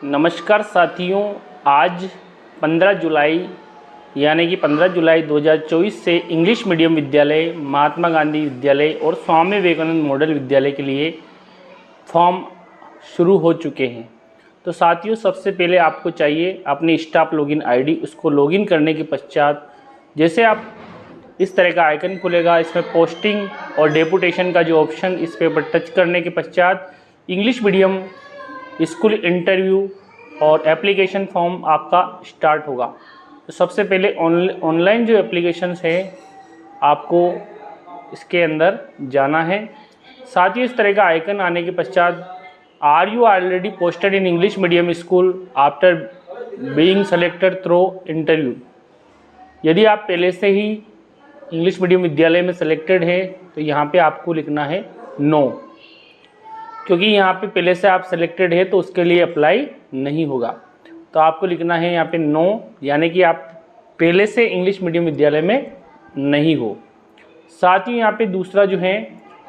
नमस्कार साथियों, आज 15 जुलाई यानी कि 15 जुलाई 2024 से इंग्लिश मीडियम विद्यालय, महात्मा गांधी विद्यालय और स्वामी विवेकानंद मॉडल विद्यालय के लिए फॉर्म शुरू हो चुके हैं। तो साथियों, सबसे पहले आपको चाहिए अपनी स्टाफ लॉगिन आईडी। उसको लॉगिन करने के पश्चात जैसे आप इस तरह का आइकन खुलेगा, इसमें पोस्टिंग और डेपुटेशन का जो ऑप्शन, इस पर टच करने के पश्चात इंग्लिश मीडियम स्कूल इंटरव्यू और एप्लीकेशन फॉर्म आपका स्टार्ट होगा। तो सबसे पहले ऑनलाइन जो एप्लीकेशंस है आपको इसके अंदर जाना है। साथ ही इस तरह का आइकन आने के पश्चात are you already posted in English medium school after being selected through interview. यदि आप पहले से ही इंग्लिश मीडियम विद्यालय में सेलेक्टेड है तो यहाँ पे आपको लिखना है नो, क्योंकि यहाँ पे पहले से आप सेलेक्टेड है तो उसके लिए अप्लाई नहीं होगा। तो आपको लिखना है यहाँ पे नो, यानी कि आप पहले से इंग्लिश मीडियम विद्यालय में नहीं हो। साथ ही यहाँ पे दूसरा जो है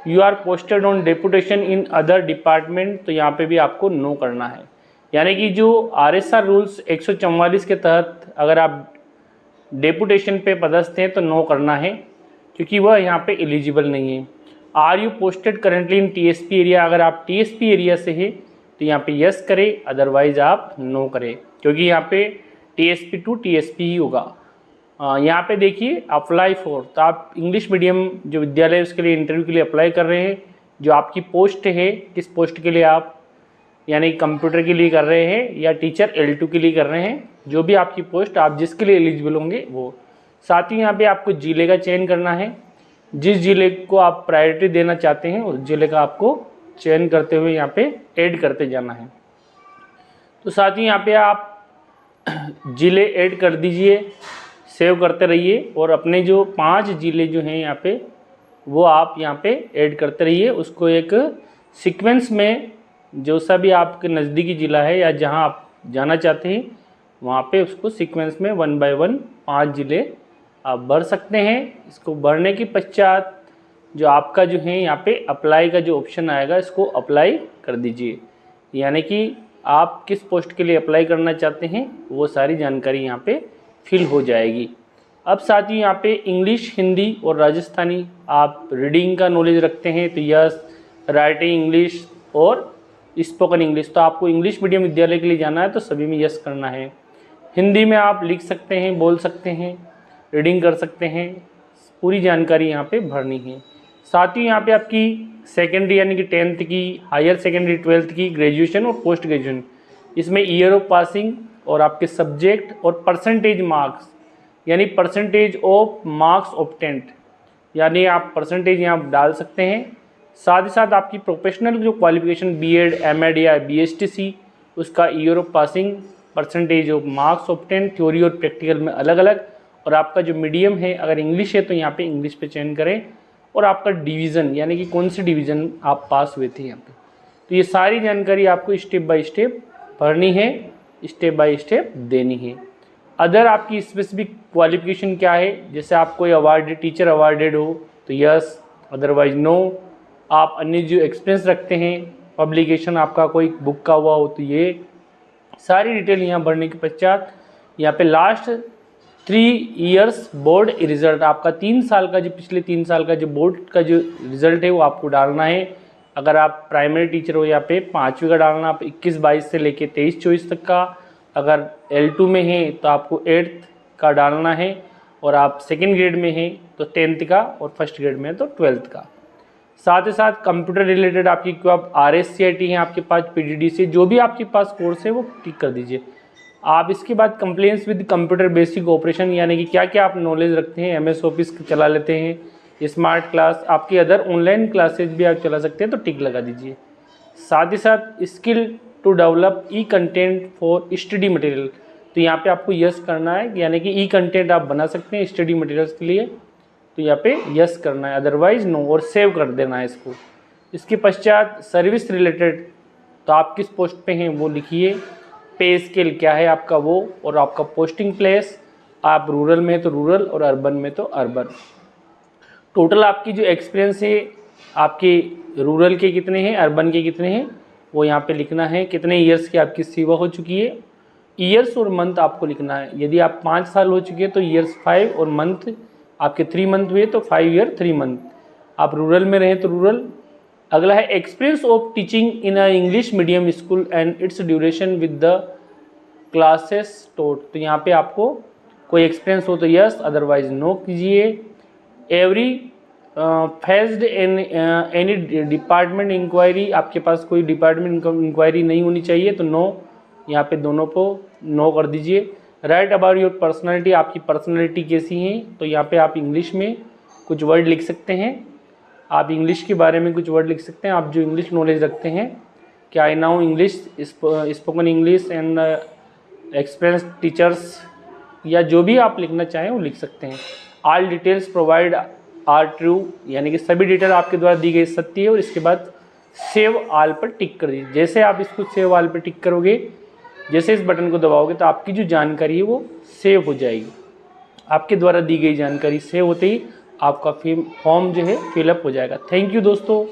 you are posted on deputation in other department, तो यहाँ पे भी आपको नो करना है। यानी कि जो RSR रूल्स 144 के तहत अगर आप डेपुटेशन पे पदस्थ हैं तो नो करना है, क्योंकि वह यहाँ पे एलिजिबल नहीं है। Are you posted currently in TSP area, अगर आप TSP एरिया से है तो यहाँ पे यस करें, अदरवाइज आप नो करें, क्योंकि यहाँ पे TSP टू TSP ही होगा। यहाँ पे देखिए अप्लाई फॉर, तो आप इंग्लिश मीडियम जो विद्यालय है उसके लिए इंटरव्यू के लिए अप्लाई कर रहे हैं। जो आपकी पोस्ट है, किस पोस्ट के लिए आप, यानी कंप्यूटर के लिए कर रहे हैं या टीचर L2 के लिए कर रहे हैं, जो भी आपकी पोस्ट आप जिसके लिए एलिजिबल होंगे वो। साथ ही यहाँ पे आपको जिले का चयन करना है, जिस जिले को आप प्रायोरिटी देना चाहते हैं उस जिले का आपको चयन करते हुए यहाँ पे ऐड करते जाना है। तो साथ ही यहाँ पे आप जिले ऐड कर दीजिए, सेव करते रहिए और अपने जो 5 जिले जो हैं यहाँ पे वो आप यहाँ पे ऐड करते रहिए। उसको एक सीक्वेंस में जो सा भी आपके नज़दीकी ज़िला है या जहाँ आप जाना चाहते हैं वहाँ पे उसको सीक्वेंस में 1 बाय 1 5 जिले आप भर सकते हैं। इसको भरने के पश्चात जो आपका जो है यहाँ पे अप्लाई का जो ऑप्शन आएगा इसको अप्लाई कर दीजिए, यानी कि आप किस पोस्ट के लिए अप्लाई करना चाहते हैं वो सारी जानकारी यहाँ पे फिल हो जाएगी। अब साथ ही यहाँ पे इंग्लिश, हिंदी और राजस्थानी आप रीडिंग का नॉलेज रखते हैं तो यस, राइटिंग इंग्लिश और स्पोकन इंग्लिश, तो आपको इंग्लिश मीडियम विद्यालय के लिए जाना है तो सभी में यस करना है। हिंदी में आप लिख सकते हैं, बोल सकते हैं, रीडिंग कर सकते हैं, पूरी जानकारी यहाँ पे भरनी है। साथ ही यहाँ पे आपकी सेकेंडरी यानी कि 10th की, हायर सेकेंडरी 12th की, ग्रेजुएशन और पोस्ट ग्रेजुएशन, इसमें ईयर ऑफ पासिंग और आपके सब्जेक्ट और परसेंटेज मार्क्स, यानी परसेंटेज ऑफ मार्क्स ऑब्टेंड, यानी आप परसेंटेज यहाँ डाल सकते हैं। साथ ही साथ आपकी प्रोफेशनल जो क्वालिफिकेशन B.Ed, M.Ed या BSTC, उसका year of passing, percentage of marks obtained, theory और प्रैक्टिकल में अलग अलग, और आपका जो मीडियम है अगर इंग्लिश है तो यहाँ पे इंग्लिश पे चयन करें, और आपका डिवीज़न यानी कि कौन सी डिवीज़न आप पास हुए थे यहाँ पे। तो ये सारी जानकारी आपको स्टेप बाय स्टेप भरनी है, स्टेप बाय स्टेप देनी है। अदर आपकी स्पेसिफिक क्वालिफिकेशन क्या है, जैसे आप कोई अवार्ड, टीचर अवार्डेड हो तो यस, अदरवाइज नो। आप अन्य जो एक्सपीरियंस रखते हैं, पब्लिकेशन आपका कोई बुक का हुआ हो तो ये सारी डिटेल यहाँ भरने के पश्चात यहाँ पे लास्ट 3 इयर्स बोर्ड रिज़ल्ट, आपका 3 साल का जो पिछले 3 साल का जो बोर्ड का जो रिज़ल्ट है वो आपको डालना है। अगर आप प्राइमरी टीचर हो यहाँ पे 5वीं का डालना, आप 21-22 से लेके 23-24 तक का। अगर L2 में है तो आपको 8th का डालना है, और आप सेकेंड ग्रेड में हैं तो 10th का, और फर्स्ट ग्रेड में है तो 12th का। साथ ही साथ कंप्यूटर रिलेटेड आपकी क्यों आप RSCIT है आपके पास, PGD से जो भी आपके पास कोर्स है वो टिक कर दीजिए। आप इसके बाद complaints with computer basic operation, यानी कि क्या क्या आप नॉलेज रखते हैं, MS ऑफिस चला लेते हैं, स्मार्ट क्लास, आपकी अदर ऑनलाइन क्लासेज भी आप चला सकते हैं तो टिक लगा दीजिए। साथ ही साथ skill to develop e content for study material, तो यहाँ पे आपको यस करना है, यानी कि ई कंटेंट आप बना सकते हैं स्टडी मटेरियल्स के लिए, तो यहाँ पे यस करना है, अदरवाइज नो, और सेव कर देना है इसको। इसके पश्चात सर्विस रिलेटेड, तो आप किस पोस्ट पे हैं वो लिखिए, पे स्केल क्या है आपका वो, और आपका पोस्टिंग प्लेस, आप रूरल में तो रूरल और अर्बन में तो अर्बन। टोटल आपकी जो एक्सपीरियंस है आपके रूरल के कितने हैं, अर्बन के कितने हैं, वो यहाँ पे लिखना है। कितने ईयर्स की आपकी सेवा हो चुकी है, ईयर्स और मंथ आपको लिखना है। यदि आप 5 साल हो चुके हैं तो ईयर्स 5 और मंथ आपके 3 मंथ हुए तो 5 ईयर 3 मंथ। आप रूरल में रहें तो रूरल। अगला है experience of teaching in a English medium school and its duration with the classes taught. तो यहाँ पे आपको कोई एक्सपीरियंस हो तो यस, अदरवाइज नो कीजिए। Every faced in any department inquiry, आपके पास कोई डिपार्टमेंट इंक्वायरी नहीं होनी चाहिए तो नो, यहाँ पे दोनों को नो कर दीजिए। राइट अबाउट योर पर्सनैलिटी, आपकी पर्सनैलिटी कैसी है, तो यहाँ पे आप इंग्लिश में कुछ वर्ड लिख सकते हैं। आप इंग्लिश के बारे में कुछ वर्ड लिख सकते हैं, आप जो इंग्लिश नॉलेज रखते हैं कि I now English, spoken English and experience teachers, या जो भी आप लिखना चाहें वो लिख सकते हैं। All details provide are true, यानी कि सभी डिटेल आपके द्वारा दी गई सत्य है। और इसके बाद सेव ऑल पर टिक कर दीजिए। जैसे आप इसको सेव ऑल पर टिक करोगे, जैसे इस बटन को दबाओगे तो आपकी जो जानकारी है वो सेव हो जाएगी। आपके द्वारा दी गई जानकारी सेव होते ही आपका फॉर्म जो है फिलअप हो जाएगा। थैंक यू दोस्तों।